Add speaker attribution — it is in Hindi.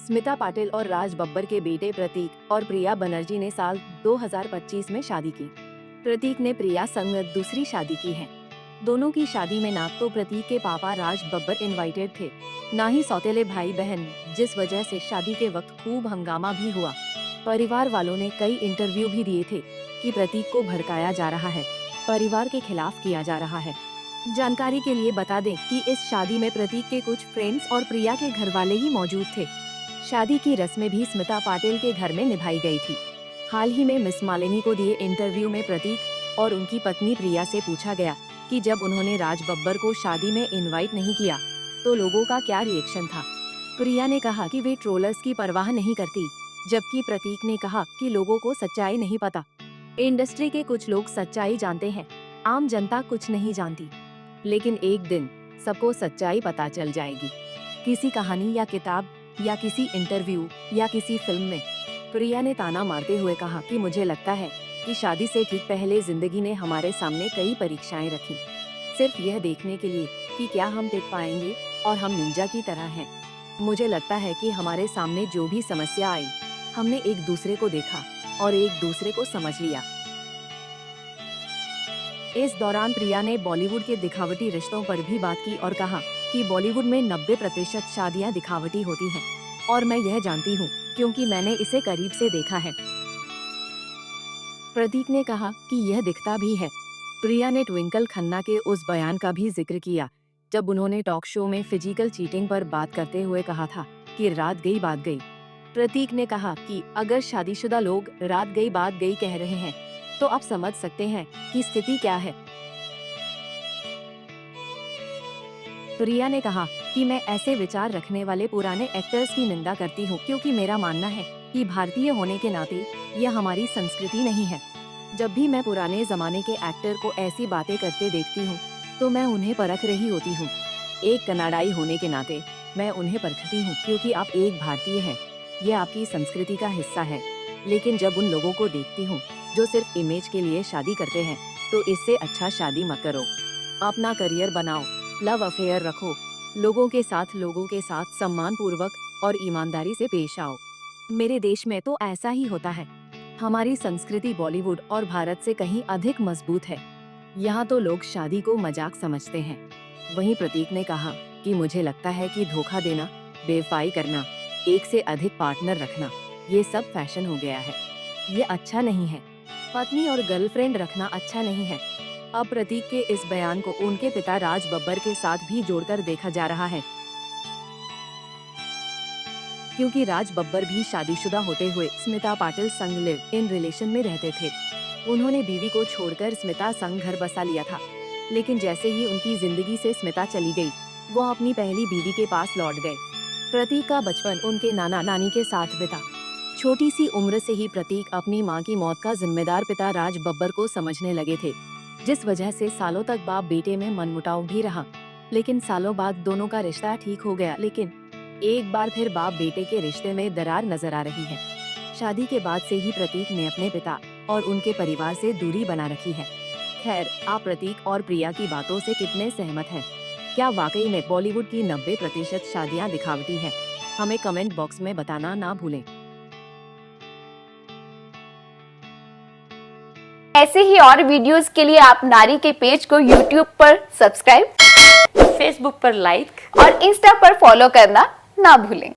Speaker 1: स्मिता पाटिल और राज बब्बर के बेटे प्रतीक और प्रिया बनर्जी ने साल 2025 में शादी की। प्रतीक ने प्रिया संग दूसरी शादी की है। दोनों की शादी में ना तो प्रतीक के पापा राज बब्बर इनवाइटेड थे, ना ही सौतेले भाई बहन, जिस वजह से शादी के वक्त खूब हंगामा भी हुआ। परिवार वालों ने कई इंटरव्यू भी दिए थे कि प्रतीक को भड़काया जा रहा है, परिवार के खिलाफ किया जा रहा है। जानकारी के लिए बता दें कि इस शादी में प्रतीक के कुछ फ्रेंड्स और प्रिया के घर वाले ही मौजूद थे। शादी की रस्में भी स्मिता पाटिल के घर में निभाई गई थी। हाल ही में मिस मालिनी को दिए इंटरव्यू में प्रतीक और उनकी पत्नी प्रिया से पूछा गया कि जब उन्होंने राज बब्बर को शादी में इनवाइट नहीं किया तो लोगों का क्या रिएक्शन था। प्रिया ने कहा कि वे ट्रोलर्स की परवाह नहीं करती, जबकि प्रतीक ने कहा कि लोगों को सच्चाई नहीं पता। इंडस्ट्री के कुछ लोग सच्चाई जानते हैं, आम जनता कुछ नहीं जानती, लेकिन एक दिन सबको सच्चाई पता चल जाएगी, किसी कहानी या किताब या किसी इंटरव्यू या किसी फिल्म में। प्रिया ने ताना मारते हुए कहा कि मुझे लगता है कि शादी से ठीक पहले जिंदगी ने हमारे सामने कई परीक्षाएं रखी, सिर्फ यह देखने के लिए कि क्या हम टिक पाएंगे और हम निंजा की तरह हैं। मुझे लगता है कि हमारे सामने जो भी समस्या आई, हमने एक दूसरे को देखा और एक दूसरे को समझ लिया। इस दौरान प्रिया ने बॉलीवुड के दिखावटी रिश्तों पर भी बात की और कहा कि बॉलीवुड में 90% शादियां दिखावटी होती हैं और मैं यह जानती हूं क्योंकि मैंने इसे करीब से देखा है। प्रतीक ने कहा कि यह दिखता भी है। प्रिया ने ट्विंकल खन्ना के उस बयान का भी जिक्र किया जब उन्होंने टॉक शो में फिजिकल चीटिंग पर बात करते हुए कहा था कि रात गई बात गई। प्रतीक ने कहा कि अगर शादीशुदा लोग रात गई बात गई कह रहे हैं तो आप समझ सकते हैं कि स्थिति क्या है। प्रिया ने कहा कि मैं ऐसे विचार रखने वाले पुराने एक्टर्स की निंदा करती हूँ क्योंकि मेरा मानना है कि भारतीय होने के नाते यह हमारी संस्कृति नहीं है। जब भी मैं पुराने जमाने के एक्टर को ऐसी बातें करते देखती हूँ तो मैं उन्हें परख रही होती हूँ। एक कनाडाई होने के नाते मैं उन्हें परखती हूँ क्योंकि आप एक भारतीय हैं, यह आपकी संस्कृति का हिस्सा है। लेकिन जब उन लोगों को देखती हूँ जो सिर्फ इमेज के लिए शादी करते हैं तो इससे अच्छा शादी मत करो। अपना करियर बनाओ, लव अफेयर रखो, लोगों के साथ सम्मान पूर्वक और ईमानदारी से पेश आओ। मेरे देश में तो ऐसा ही होता है। हमारी संस्कृति बॉलीवुड और भारत से कहीं अधिक मजबूत है। यहाँ तो लोग शादी को मजाक समझते हैं। वहीं प्रतीक ने कहा कि मुझे लगता है कि धोखा देना, बेवफाई करना, एक से अधिक पार्टनर रखना, ये सब फैशन हो गया है। ये अच्छा नहीं है। पत्नी और गर्लफ्रेंड रखना अच्छा नहीं है। अब प्रतीक के इस बयान को उनके पिता राज बब्बर के साथ भी जोड़कर देखा जा रहा है, क्योंकि राज बब्बर भी शादीशुदा होते हुए स्मिता पाटिल संग लिव इन रिलेशन में रहते थे। उन्होंने बीवी को छोड़कर स्मिता संग घर बसा लिया था, लेकिन जैसे ही उनकी जिंदगी से स्मिता चली गई, वो अपनी पहली बीवी के पास लौट गए। प्रतीक का बचपन उनके नाना नानी के साथ बिता। छोटी सी उम्र से ही प्रतीक अपनी मां की मौत का जिम्मेदार पिता राज बब्बर को समझने लगे थे, जिस वजह से सालों तक बाप बेटे में मनमुटाव भी रहा। लेकिन सालों बाद दोनों का रिश्ता ठीक हो गया, लेकिन एक बार फिर बाप बेटे के रिश्ते में दरार नजर आ रही है। शादी के बाद से ही प्रतीक ने अपने पिता और उनके परिवार से दूरी बना रखी है। खैर, आप प्रतीक और प्रिया की बातों से कितने सहमत हैं? क्या वाकई में बॉलीवुड की 90% शादियां दिखावटी हैं? हमें कमेंट बॉक्स में बताना ना भूलें।
Speaker 2: ऐसे ही और वीडियोस के लिए आप नारी के पेज को YouTube पर सब्सक्राइब,
Speaker 3: फेसबुक पर लाइक
Speaker 2: और इंस्टा पर फॉलो करना ना भूलें।